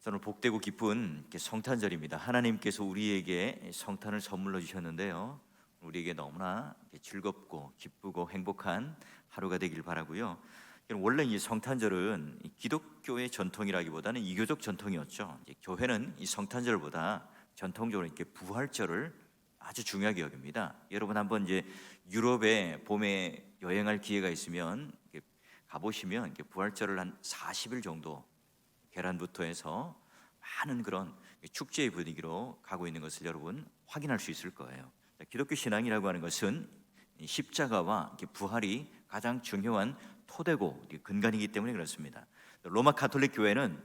저는 복되고 기쁜 성탄절입니다. 하나님께서 우리에게 성탄을 선물로 주셨는데요, 우리에게 너무나 즐겁고 기쁘고 행복한 하루가 되길 바라고요. 원래 이 성탄절은 기독교의 전통이라기보다는 이교적 전통이었죠. 교회는 이 성탄절보다 전통적으로 이렇게 부활절을 아주 중요하게 여깁니다. 여러분 한번 이제 유럽에 봄에 여행할 기회가 있으면 가보시면 부활절을 한 40일 정도 계란부터 해서 많은 그런 축제의 분위기로 가고 있는 것을 여러분 확인할 수 있을 거예요. 기독교 신앙이라고 하는 것은 십자가와 부활이 가장 중요한 토대고 근간이기 때문에 그렇습니다. 로마 가톨릭 교회는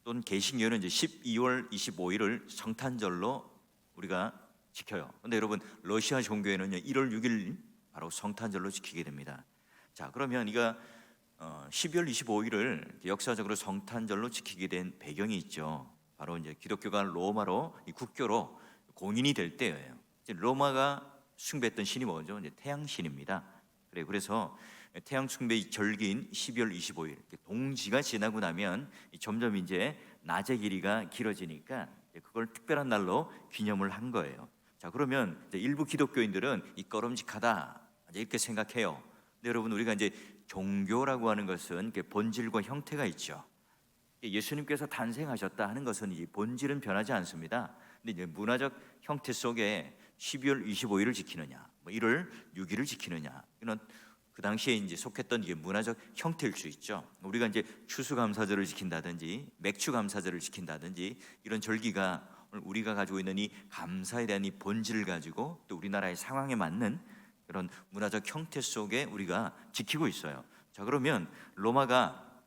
또는 개신교는 이제 12월 25일을 성탄절로 우리가 지켜요. 근데 여러분 러시아 종교에는요 1월 6일 바로 성탄절로 지키게 됩니다. 자, 그러면 이가 12월 25일을 역사적으로 성탄절로 지키게 된 배경이 있죠. 바로 이제 기독교가 로마로 이 국교로 공인이 될 때예요. 로마가 숭배했던 신이 뭐죠? 이제 태양신입니다. 그래서 태양 숭배의 절기인 12월 25일 동지가 지나고 나면 점점 이제 낮의 길이가 길어지니까 그걸 특별한 날로 기념을 한 거예요. 자, 그러면 이제 일부 기독교인들은 이 꺼름직하다 이렇게 생각해요. 근데 여러분 우리가 이제 종교라고 하는 것은 본질과 형태가 있죠. 예수님께서 탄생하셨다 하는 것은 이 본질은 변하지 않습니다. 근데 이제 문화적 형태 속에 12월 25일을 지키느냐, 1월 6일을 지키느냐, 이런 그 당시에 이제 속했던 이게 문화적 형태일 수 있죠. 우리가 이제 추수감사절을 지킨다든지 맥추감사절을 지킨다든지 이런 절기가 우리가 가지고 있는 이 감사에 대한 이 본질을 가지고 또 우리나라의 상황에 맞는 그런 문화적 형태 속에 우리가 지키고 있어요. 자, 그러면 로마가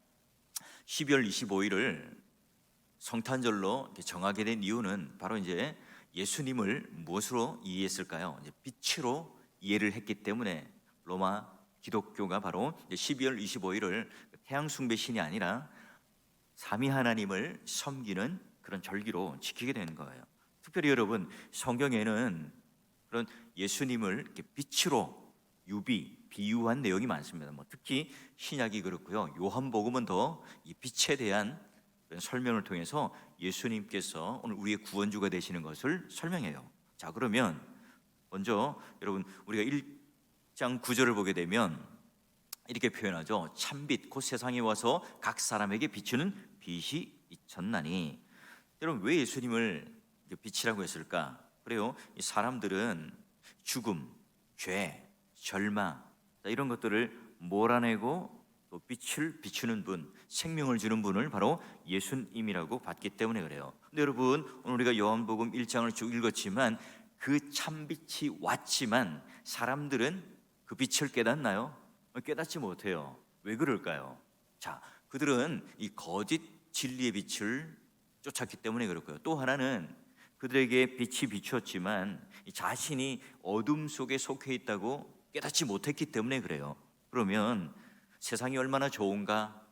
12월 25일을 성탄절로 정하게 된 이유는 바로 이제 예수님을 무엇으로 이해했을까요? 이제 빛으로 이해를 했기 때문에 로마 기독교가 바로 12월 25일을 태양 숭배 신이 아니라 삼위 하나님을 섬기는 그런 절기로 지키게 된 거예요. 특별히 여러분 성경에는 그런 예수님을 이렇게 빛으로 비유한 내용이 많습니다. 특히 신약이 그렇고요. 요한복음은 더 이 빛에 대한 설명을 통해서 예수님께서 오늘 우리의 구원주가 되시는 것을 설명해요. 자, 그러면 먼저 여러분 우리가 1장 9절을 보게 되면 이렇게 표현하죠. 참빛 곧 세상에 와서 각 사람에게 비추는 빛이 있었나니. 여러분 왜 예수님을 빛이라고 했을까? 그래요. 이 사람들은 죽음, 죄, 절망 이런 것들을 몰아내고 또 빛을 비추는 분, 생명을 주는 분을 바로 예수님이라고 봤기 때문에 그래요. 근데 여러분 오늘 우리가 요한복음 1장을 쭉 읽었지만 그 참빛이 왔지만 사람들은 그 빛을 깨닫나요? 깨닫지 못해요. 왜 그럴까요? 자, 그들은 이 거짓 진리의 빛을 쫓았기 때문에 그렇고요. 또 하나는 그들에게 빛이 비추었지만 자신이 어둠 속에 속해 있다고 깨닫지 못했기 때문에 그래요. 그러면 세상이 얼마나 좋은가?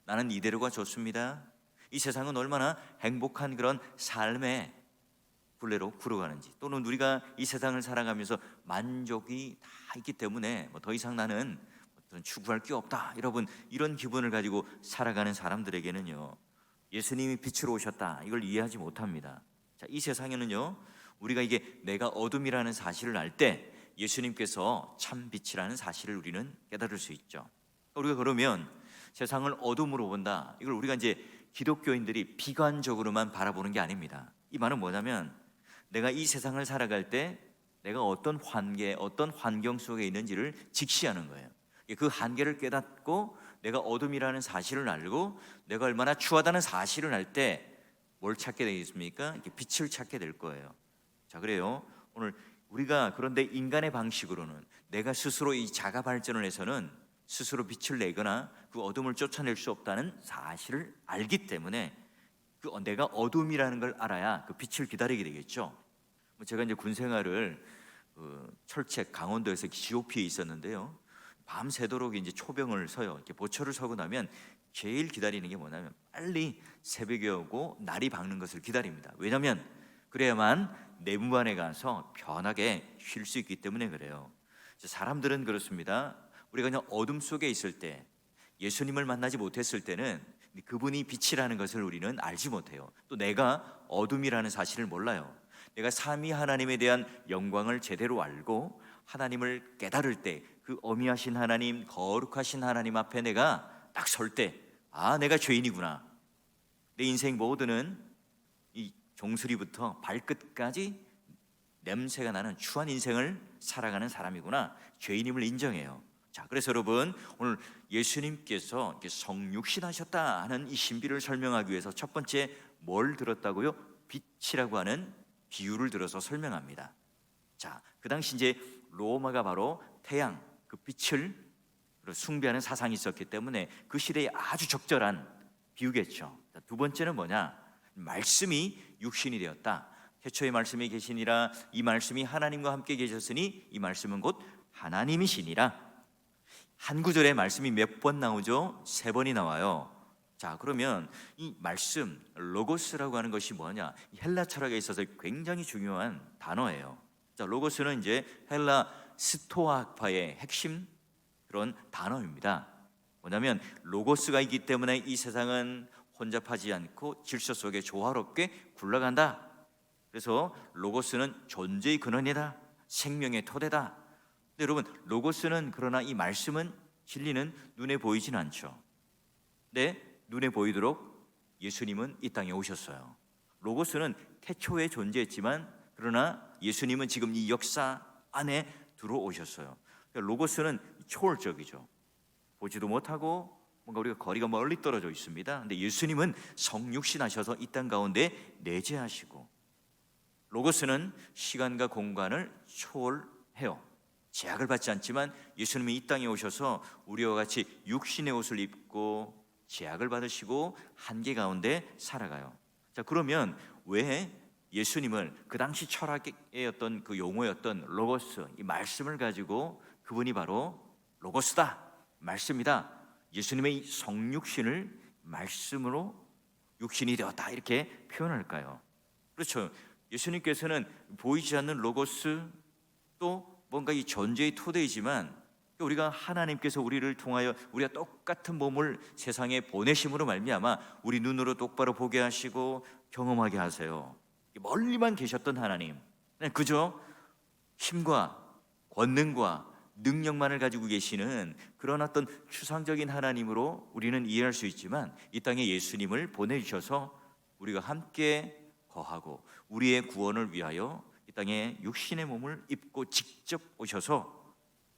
나는 이대로가 좋습니다. 이 세상은 얼마나 행복한 그런 삶의 굴레로 굴러가는지, 또는 우리가 이 세상을 살아가면서 만족이 다 있기 때문에 더 이상 나는 추구할 게 없다, 여러분 이런 기분을 가지고 살아가는 사람들에게는요 예수님이 빛으로 오셨다 이걸 이해하지 못합니다. 자, 이 세상에는요 우리가 이게 내가 어둠이라는 사실을 알 때 예수님께서 참 빛이라는 사실을 우리는 깨달을 수 있죠. 우리가 그러면 세상을 어둠으로 본다, 이걸 우리가 이제 기독교인들이 비관적으로만 바라보는 게 아닙니다. 이 말은 뭐냐면 내가 이 세상을 살아갈 때 내가 어떤 환계, 어떤 환경 속에 있는지를 직시하는 거예요. 그 한계를 깨닫고 내가 어둠이라는 사실을 알고 내가 얼마나 추하다는 사실을 알 때 뭘 찾게 되겠습니까? 빛을 찾게 될 거예요. 자, 그래요. 오늘 우리가 그런데 인간의 방식으로는 내가 스스로 이 자가 발전을 해서는 스스로 빛을 내거나 그 어둠을 쫓아낼 수 없다는 사실을 알기 때문에 그 내가 어둠이라는 걸 알아야 그 빛을 기다리게 되겠죠. 제가 이제 군 생활을 철책 강원도에서 GOP에 있었는데요. 밤새도록 이제 초병을 서요. 이렇게 보초를 서고 나면 제일 기다리는 게 뭐냐면 빨리 새벽에 오고 날이 밝는 것을 기다립니다. 왜냐하면 그래야만 내무반에 가서 편하게 쉴 수 있기 때문에 그래요. 사람들은 그렇습니다. 우리가 그냥 어둠 속에 있을 때, 예수님을 만나지 못했을 때는 근데 그분이 빛이라는 것을 우리는 알지 못해요. 또 내가 어둠이라는 사실을 몰라요. 내가 삼위 하나님에 대한 영광을 제대로 알고 하나님을 깨달을 때 그 어미하신 하나님, 거룩하신 하나님 앞에 내가 딱 설 때, 아, 내가 죄인이구나. 내 인생 모두는 이 종소리부터 발끝까지 냄새가 나는 추한 인생을 살아가는 사람이구나, 죄인임을 인정해요. 자, 그래서 여러분, 오늘 예수님께서 성육신하셨다 하는 이 신비를 설명하기 위해서 첫 번째 뭘 들었다고요? 빛이라고 하는 비유를 들어서 설명합니다. 자, 그 당시 이제 로마가 바로 태양, 그 빛을 숭배하는 사상이 있었기 때문에 그 시대에 아주 적절한 비유겠죠. 자, 두 번째는 뭐냐? 말씀이 육신이 되었다. 태초에 말씀이 계시니라. 이 말씀이 하나님과 함께 계셨으니 이 말씀은 곧 하나님이시니라. 한 구절에 말씀이 몇 번 나오죠? 3번이 나와요. 자, 그러면 이 말씀, 로고스라고 하는 것이 뭐냐? 헬라 철학에 있어서 굉장히 중요한 단어예요. 자, 로고스는 이제 헬라 스토아파의 핵심 그런 단어입니다. 뭐냐면 로고스가 있기 때문에 이 세상은 혼잡하지 않고 질서 속에 조화롭게 굴러간다. 그래서 로고스는 존재의 근원이다, 생명의 토대다. 근데 여러분, 로고스는, 그러나 이 말씀은, 진리는 눈에 보이진 않죠. 근데 눈에 보이도록 예수님은 이 땅에 오셨어요. 로고스는 태초에 존재했지만 그러나 예수님은 지금 이 역사 안에 들어오셨어요. 로고스는 초월적이죠. 보지도 못하고 뭔가 우리가 거리가 멀리 떨어져 있습니다. 근데 예수님은 성육신하셔서 이 땅 가운데 내재하시고, 로고스는 시간과 공간을 초월해요. 제약을 받지 않지만 예수님이 이 땅에 오셔서 우리와 같이 육신의 옷을 입고 제약을 받으시고 한계 가운데 살아가요. 자, 그러면 왜 예수님을 그 당시 철학의 어떤 그 용어였던 로고스, 이 말씀을 가지고 그분이 바로 로고스다, 말씀이다, 예수님의 이 성육신을 말씀으로 육신이 되었다, 이렇게 표현할까요? 그렇죠. 예수님께서는 보이지 않는 로고스, 또 뭔가 이 존재의 토대이지만 우리가 하나님께서 우리를 통하여 우리가 똑같은 몸을 세상에 보내심으로 말미암아 우리 눈으로 똑바로 보게 하시고 경험하게 하세요. 멀리만 계셨던 하나님, 그저 힘과 권능과 능력만을 가지고 계시는 그런 어떤 추상적인 하나님으로 우리는 이해할 수 있지만 이 땅에 예수님을 보내주셔서 우리가 함께 거하고 우리의 구원을 위하여 이 땅에 육신의 몸을 입고 직접 오셔서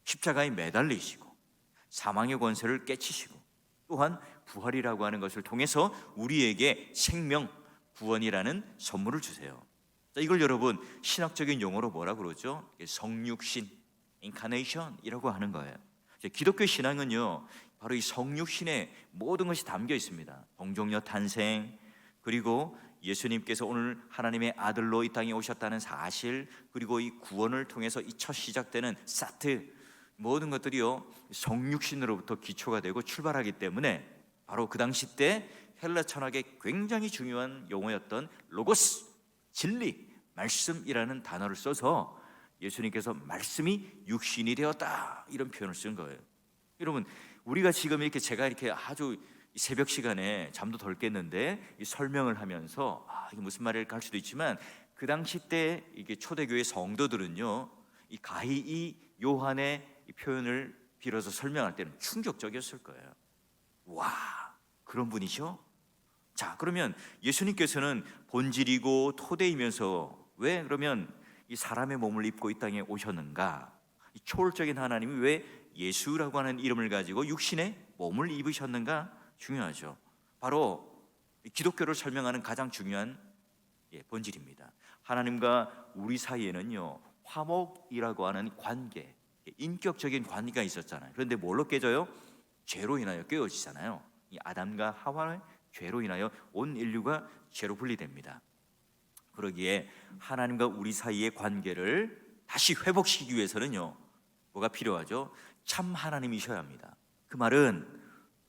십자가에 매달리시고 사망의 권세를 깨치시고 또한 부활이라고 하는 것을 통해서 우리에게 생명, 구원이라는 선물을 주세요. 자, 이걸 여러분 신학적인 용어로 뭐라 그러죠? 성육신, 인카네이션이라고 하는 거예요. 기독교 신앙은요, 바로 이 성육신에 모든 것이 담겨 있습니다. 동정녀 탄생, 그리고 예수님께서 오늘 하나님의 아들로 이 땅에 오셨다는 사실, 그리고 이 구원을 통해서 이 첫 시작되는 사트, 모든 것들이요 성육신으로부터 기초가 되고 출발하기 때문에 바로 그 당시 때 헬라 철학의 굉장히 중요한 용어였던 로고스, 진리, 말씀이라는 단어를 써서 예수님께서 말씀이 육신이 되었다, 이런 표현을 쓴 거예요. 여러분, 우리가 지금 이렇게 제가 이렇게 아주 새벽 시간에 잠도 덜 깼는데 이 설명을 하면서 이게 무슨 말일까 할 수도 있지만 그 당시 때 이게 초대교회 성도들은요 이 가히 이 요한의 이 표현을 빌어서 설명할 때는 충격적이었을 거예요. 와, 그런 분이셔? 자, 그러면 예수님께서는 본질이고 토대이면서 왜 그러면 이 사람의 몸을 입고 이 땅에 오셨는가? 이 초월적인 하나님이 왜 예수라고 하는 이름을 가지고 육신의 몸을 입으셨는가? 중요하죠. 바로 기독교를 설명하는 가장 중요한 본질입니다. 하나님과 우리 사이에는요 화목이라고 하는 관계, 인격적인 관계가 있었잖아요. 그런데 뭘로 깨져요? 죄로 인하여 깨어지잖아요. 이 아담과 하와의 죄로 인하여 온 인류가 죄로 분리됩니다. 그러기에 하나님과 우리 사이의 관계를 다시 회복시키기 위해서는요 뭐가 필요하죠? 참 하나님이셔야 합니다. 그 말은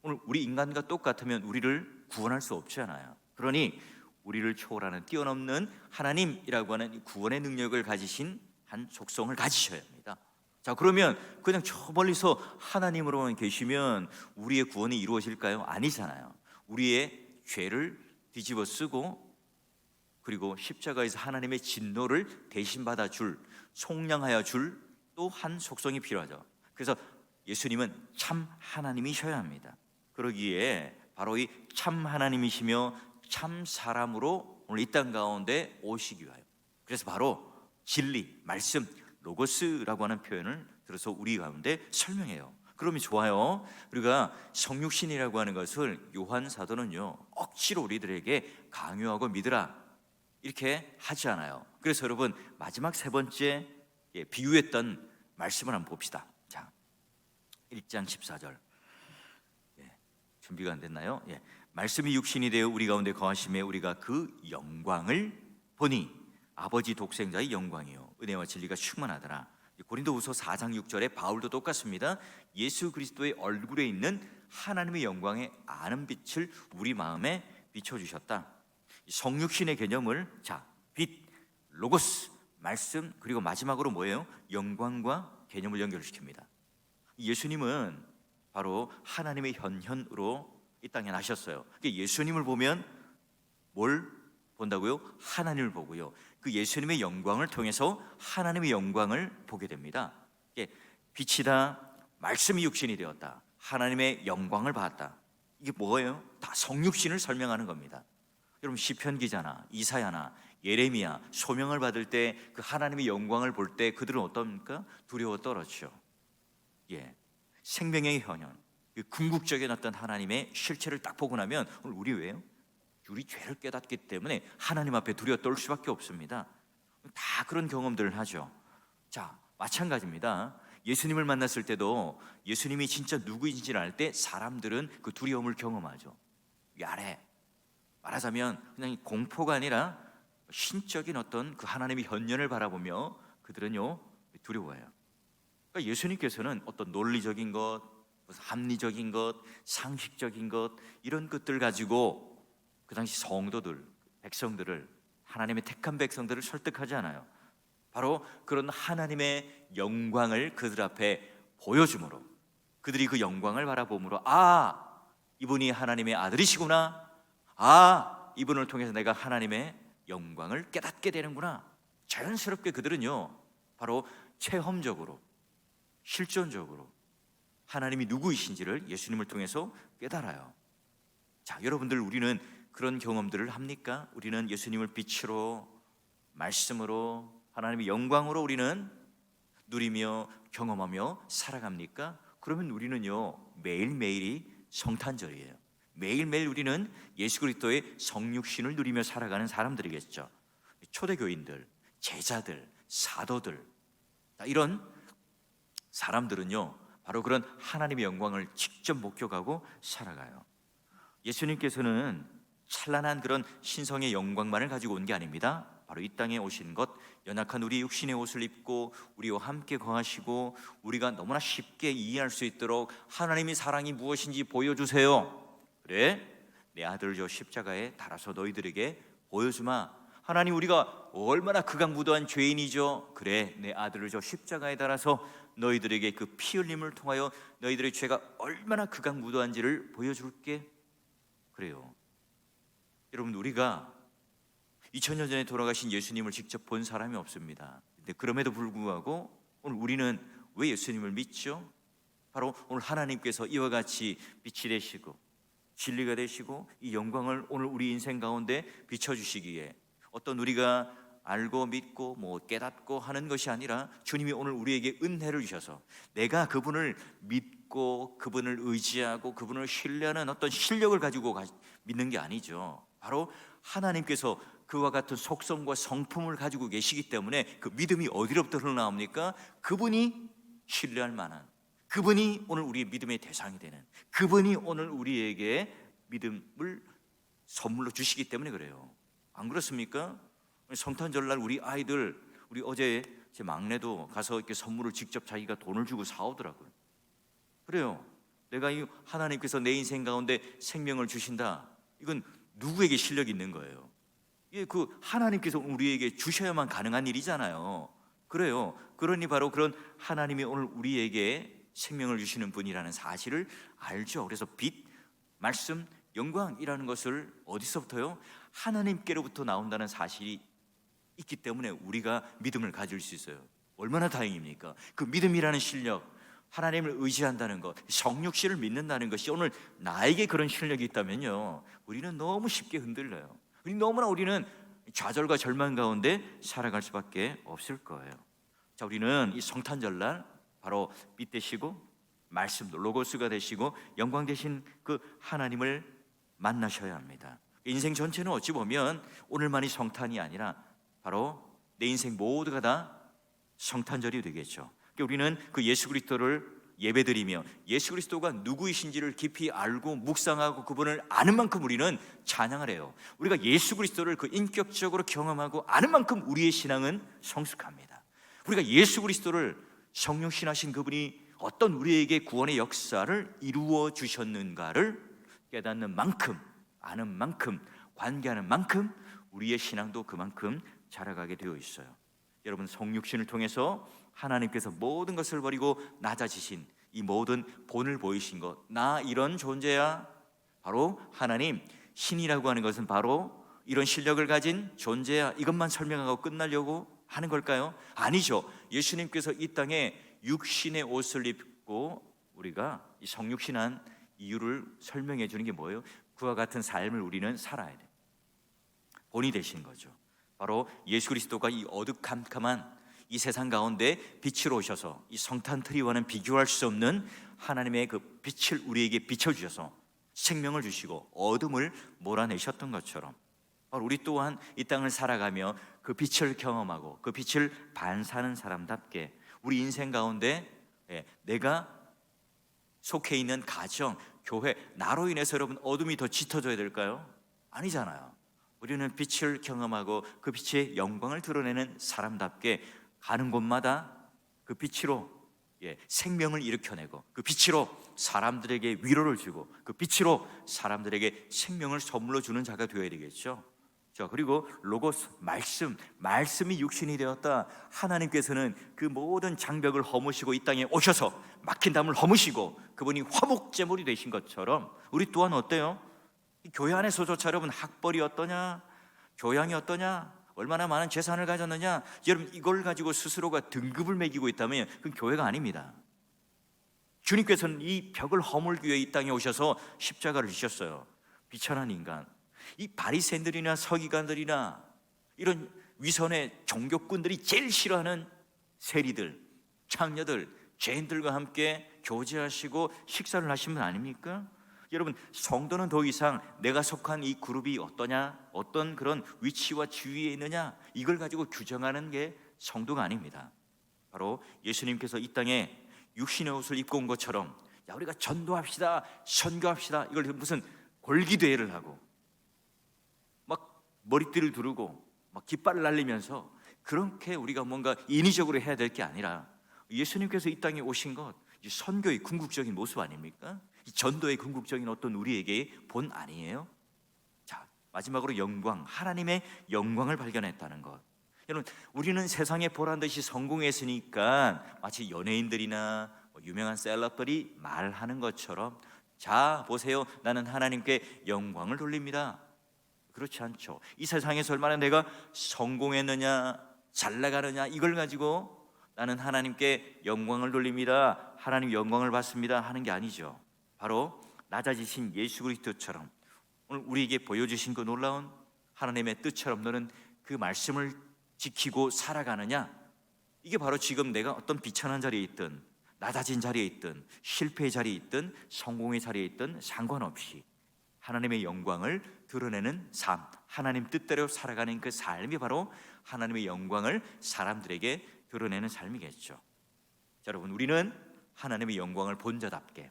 오늘 우리 인간과 똑같으면 우리를 구원할 수 없잖아요. 그러니 우리를 초월하는 뛰어넘는 하나님이라고 하는 구원의 능력을 가지신 한 속성을 가지셔야 합니다. 자, 그러면 그냥 저 멀리서 하나님으로만 계시면 우리의 구원이 이루어질까요? 아니잖아요. 우리의 죄를 뒤집어 쓰고 그리고 십자가에서 하나님의 진노를 대신 받아줄, 속량하여 줄 또 한 속성이 필요하죠. 그래서 예수님은 참 하나님이셔야 합니다. 그러기에 바로 이 참 하나님이시며 참 사람으로 오늘 이 땅 가운데 오시기 위하여, 그래서 바로 진리, 말씀, 로고스라고 하는 표현을 들어서 우리 가운데 설명해요. 그러면 좋아요. 우리가 성육신이라고 하는 것을 요한 사도는요 억지로 우리들에게 강요하고 믿으라 이렇게 하지 않아요. 그래서 여러분 마지막 세 번째 비유했던 말씀을 한번 봅시다. 자, 1장 14절. 준비가 안 됐나요? 말씀이 육신이 되어 우리 가운데 거하심에 우리가 그 영광을 보니 아버지 독생자의 영광이요 은혜와 진리가 충만하더라. 고린도후서 4장 6절에 바울도 똑같습니다. 예수 그리스도의 얼굴에 있는 하나님의 영광의 아는 빛을 우리 마음에 비춰주셨다. 성육신의 개념을 빛, 로고스, 말씀, 그리고 마지막으로 뭐예요? 영광과 개념을 연결시킵니다. 예수님은 바로 하나님의 현현으로 이 땅에 나셨어요. 예수님을 보면 뭘 본다고요? 하나님을 보고요. 그 예수님의 영광을 통해서 하나님의 영광을 보게 됩니다. 빛이다, 말씀이 육신이 되었다, 하나님의 영광을 봤다. 이게 뭐예요? 다 성육신을 설명하는 겁니다. 여러분 시편 기자나 이사야나 예레미야 소명을 받을 때 그 하나님의 영광을 볼 때 그들은 어떻습니까? 두려워 떨었죠. 생명의 현현, 그 궁극적인 어떤 하나님의 실체를 딱 보고 나면 오늘 우리 왜요? 우리 죄를 깨닫기 때문에 하나님 앞에 두려워 떨 수밖에 없습니다. 다 그런 경험들을 하죠. 마찬가지입니다. 예수님을 만났을 때도 예수님이 진짜 누구인지를 알 때 사람들은 그 두려움을 경험하죠. 아래 말하자면 그냥 공포가 아니라 신적인 어떤 그 하나님의 현현을 바라보며 그들은요 두려워해요. 그러니까 예수님께서는 어떤 논리적인 것, 합리적인 것, 상식적인 것 이런 것들 가지고 그 당시 성도들, 백성들을, 하나님의 택한 백성들을 설득하지 않아요. 바로 그런 하나님의 영광을 그들 앞에 보여줌으로, 그들이 그 영광을 바라봄으로 이분이 하나님의 아들이시구나, 이분을 통해서 내가 하나님의 영광을 깨닫게 되는구나. 자연스럽게 그들은요 바로 체험적으로, 실존적으로 하나님이 누구이신지를 예수님을 통해서 깨달아요. 여러분들 우리는 그런 경험들을 합니까? 우리는 예수님을 빛으로, 말씀으로, 하나님의 영광으로 우리는 누리며 경험하며 살아갑니까? 그러면 우리는요 매일매일이 성탄절이에요. 매일매일 우리는 예수 그리스도의 성육신을 누리며 살아가는 사람들이겠죠. 초대교인들, 제자들, 사도들, 이런 사람들은요 바로 그런 하나님의 영광을 직접 목격하고 살아가요. 예수님께서는 찬란한 그런 신성의 영광만을 가지고 온 게 아닙니다. 바로 이 땅에 오신 것, 연약한 우리 육신의 옷을 입고 우리와 함께 거하시고 우리가 너무나 쉽게 이해할 수 있도록 하나님의 사랑이 무엇인지 보여주세요. 그래, 내 아들 저 십자가에 달아서 너희들에게 보여주마. 하나님, 우리가 얼마나 극악무도한 죄인이죠. 그래, 내 아들을 저 십자가에 달아서 너희들에게 그 피 흘림을 통하여 너희들의 죄가 얼마나 극악무도한지를 보여줄게. 그래요. 여러분, 우리가 2000년 전에 돌아가신 예수님을 직접 본 사람이 없습니다. 근데 그럼에도 불구하고 오늘 우리는 왜 예수님을 믿죠? 바로 오늘 하나님께서 이와 같이 빛이 되시고 진리가 되시고 이 영광을 오늘 우리 인생 가운데 비춰주시기에, 어떤 우리가 알고 믿고 깨닫고 하는 것이 아니라 주님이 오늘 우리에게 은혜를 주셔서 내가 그분을 믿고 그분을 의지하고 그분을 신뢰하는 어떤 실력을 가지고 믿는 게 아니죠. 바로 하나님께서 그와 같은 속성과 성품을 가지고 계시기 때문에 그 믿음이 어디로부터 흘러나옵니까? 그분이 신뢰할 만한, 그분이 오늘 우리의 믿음의 대상이 되는, 그분이 오늘 우리에게 믿음을 선물로 주시기 때문에 그래요. 안 그렇습니까? 성탄절날 우리 아이들, 우리 어제 제 막내도 가서 이렇게 선물을 직접 자기가 돈을 주고 사오더라고요. 그래요. 내가 이 하나님께서 내 인생 가운데 생명을 주신다, 이건 누구에게 실력이 있는 거예요? 이게 그 하나님께서 우리에게 주셔야만 가능한 일이잖아요. 그래요. 그러니 바로 그런 하나님이 오늘 우리에게 생명을 주시는 분이라는 사실을 알죠. 그래서 빛, 말씀, 영광이라는 것을 어디서부터요? 하나님께로부터 나온다는 사실이 있기 때문에 우리가 믿음을 가질 수 있어요. 얼마나 다행입니까? 그 믿음이라는 실력, 하나님을 의지한다는 것, 성육신을 믿는다는 것이 오늘 나에게 그런 실력이 있다면요, 우리는 너무 쉽게 흔들려요. 우리는 좌절과 절망 가운데 살아갈 수밖에 없을 거예요. 자, 우리는 이 성탄절날 바로 빛 되시고 말씀도 로고스가 되시고 영광 되신 그 하나님을 만나셔야 합니다. 인생 전체는 어찌 보면 오늘만이 성탄이 아니라 바로 내 인생 모두가 다 성탄절이 되겠죠. 우리는 그 예수 그리스도를 예배드리며 예수 그리스도가 누구이신지를 깊이 알고 묵상하고 그분을 아는 만큼 우리는 찬양을 해요. 우리가 예수 그리스도를 그 인격적으로 경험하고 아는 만큼 우리의 신앙은 성숙합니다. 우리가 예수 그리스도를 성육신하신 그분이 어떤 우리에게 구원의 역사를 이루어 주셨는가를 깨닫는 만큼, 아는 만큼, 관계하는 만큼 우리의 신앙도 그만큼 자라가게 되어 있어요. 여러분, 성육신을 통해서 하나님께서 모든 것을 버리고 낮아지신 이 모든 본을 보이신 것, 나 이런 존재야. 바로 하나님, 신이라고 하는 것은 바로 이런 실력을 가진 존재야. 이것만 설명하고 끝나려고 하는 걸까요? 아니죠. 예수님께서 이 땅에 육신의 옷을 입고 우리가 이 성육신한 이유를 설명해 주는 게 뭐예요? 그와 같은 삶을 우리는 살아야 돼. 본이 되신 거죠. 바로 예수 그리스도가 이 어두컴컴한 이 세상 가운데 빛으로 오셔서 이 성탄트리와는 비교할 수 없는 하나님의 그 빛을 우리에게 비춰주셔서 생명을 주시고 어둠을 몰아내셨던 것처럼 바로 우리 또한 이 땅을 살아가며 그 빛을 경험하고 그 빛을 반사하는 사람답게 우리 인생 가운데 내가 속해 있는 가정, 교회, 나로 인해서 여러분 어둠이 더 짙어져야 될까요? 아니잖아요. 우리는 빛을 경험하고 그 빛의 영광을 드러내는 사람답게 가는 곳마다 그 빛으로 생명을 일으켜내고 그 빛으로 사람들에게 위로를 주고 그 빛으로 사람들에게 생명을 선물로 주는 자가 되어야 되겠죠. 자, 그리고 로고스, 말씀이 육신이 되었다. 하나님께서는 그 모든 장벽을 허무시고 이 땅에 오셔서 막힌 담을 허무시고 그분이 화목제물이 되신 것처럼 우리 또한 어때요? 교회 안에서조차 여러분 학벌이 어떠냐, 교양이 어떠냐, 얼마나 많은 재산을 가졌느냐, 여러분 이걸 가지고 스스로가 등급을 매기고 있다면 그건 교회가 아닙니다. 주님께서는 이 벽을 허물기 위해 이 땅에 오셔서 십자가를 지셨어요. 비천한 인간, 이 바리새인들이나 서기관들이나 이런 위선의 종교꾼들이 제일 싫어하는 세리들, 창녀들, 죄인들과 함께 교제하시고 식사를 하신 분 아닙니까? 여러분, 성도는 더 이상 내가 속한 이 그룹이 어떠냐, 어떤 그런 위치와 지위에 있느냐, 이걸 가지고 규정하는 게 성도가 아닙니다. 바로 예수님께서 이 땅에 육신의 옷을 입고 온 것처럼, 야, 우리가 전도합시다, 선교합시다, 이걸 무슨 골기대회를 하고 막 머리띠를 두르고 막 깃발을 날리면서 그렇게 우리가 뭔가 인위적으로 해야 될 게 아니라 예수님께서 이 땅에 오신 것, 선교의 궁극적인 모습 아닙니까? 이 전도의 궁극적인 어떤 우리에게 본 아니에요? 자, 마지막으로 영광, 하나님의 영광을 발견했다는 것. 여러분, 우리는 세상에 보란 듯이 성공했으니까 마치 연예인들이나 유명한 셀럽들이 말하는 것처럼, 자 보세요, 나는 하나님께 영광을 돌립니다. 그렇지 않죠. 이 세상에서 얼마나 내가 성공했느냐, 잘 나가느냐, 이걸 가지고 나는 하나님께 영광을 돌립니다, 하나님 영광을 받습니다 하는 게 아니죠. 바로 낮아지신 예수 그리스도처럼 오늘 우리에게 보여주신 그 놀라운 하나님의 뜻처럼 너는 그 말씀을 지키고 살아가느냐, 이게 바로 지금 내가 어떤 비천한 자리에 있든 낮아진 자리에 있든 실패의 자리에 있든 성공의 자리에 있든 상관없이 하나님의 영광을 드러내는 삶, 하나님 뜻대로 살아가는 그 삶이 바로 하나님의 영광을 사람들에게 드러내는 삶이겠죠. 자, 여러분, 우리는 하나님의 영광을 본 자답게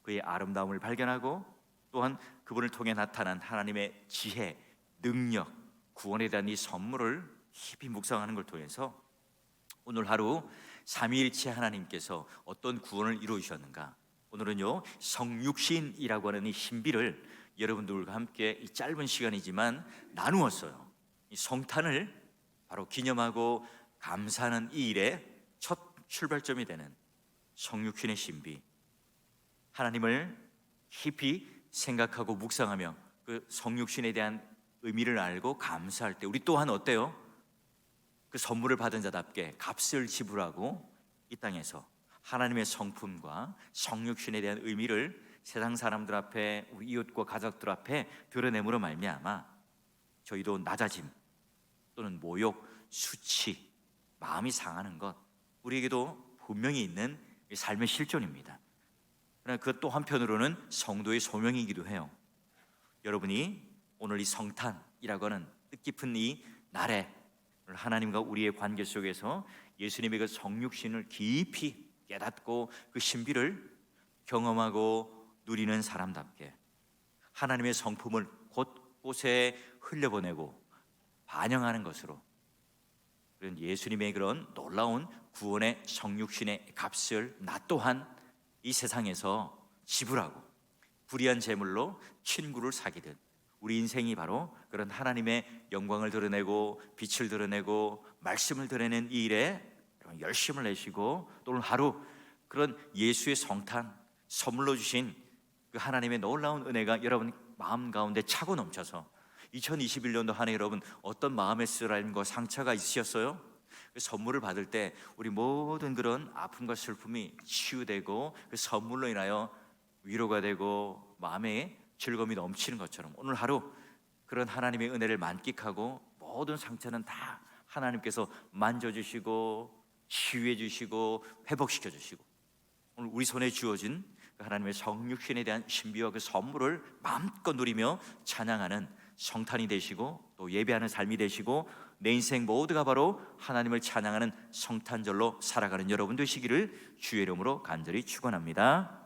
그의 아름다움을 발견하고 또한 그분을 통해 나타난 하나님의 지혜, 능력, 구원에 대한 이 선물을 깊이 묵상하는 걸 통해서 오늘 하루 삼위일체 하나님께서 어떤 구원을 이루어주셨는가, 오늘은요 성육신이라고 하는 이 신비를 여러분들과 함께 이 짧은 시간이지만 나누었어요. 이 성탄을 바로 기념하고 감사하는 이 일의 첫 출발점이 되는 성육신의 신비, 하나님을 깊이 생각하고 묵상하며 그 성육신에 대한 의미를 알고 감사할 때 우리 또한 어때요? 그 선물을 받은 자답게 값을 지불하고 이 땅에서 하나님의 성품과 성육신에 대한 의미를 세상 사람들 앞에, 우리 이웃과 가족들 앞에 드러냄으로 말미암아 저희도 낮아짐 또는 모욕, 수치, 마음이 상하는 것, 우리에게도 분명히 있는 삶의 실존입니다. 그러나 그 또 한편으로는 성도의 소명이기도 해요. 여러분이 오늘 이 성탄이라고 하는 뜻깊은 이 날에 하나님과 우리의 관계 속에서 예수님의 그 성육신을 깊이 깨닫고 그 신비를 경험하고 누리는 사람답게 하나님의 성품을 곳곳에 흘려보내고 반영하는 것으로 그런 예수님의 그런 놀라운 구원의 성육신의 값을 나 또한 이 세상에서 지불하고 불의한 제물로 친구를 사귀듯 우리 인생이 바로 그런 하나님의 영광을 드러내고 빛을 드러내고 말씀을 드러내는 이 일에 열심을 내시고 또 오늘 하루 그런 예수의 성탄 선물로 주신 그 하나님의 놀라운 은혜가 여러분 마음 가운데 차고 넘쳐서 2021년도 한 해 여러분 어떤 마음의 쓰라림과 상처가 있으셨어요? 그 선물을 받을 때 우리 모든 그런 아픔과 슬픔이 치유되고 그 선물로 인하여 위로가 되고 마음에 즐거움이 넘치는 것처럼 오늘 하루 그런 하나님의 은혜를 만끽하고 모든 상처는 다 하나님께서 만져주시고 치유해 주시고 회복시켜 주시고 오늘 우리 손에 주어진 그 하나님의 성육신에 대한 신비와 그 선물을 마음껏 누리며 찬양하는 성탄이 되시고 또 예배하는 삶이 되시고 내 인생 모두가 바로 하나님을 찬양하는 성탄절로 살아가는 여러분 되시기를 주의 이름으로 간절히 축원합니다.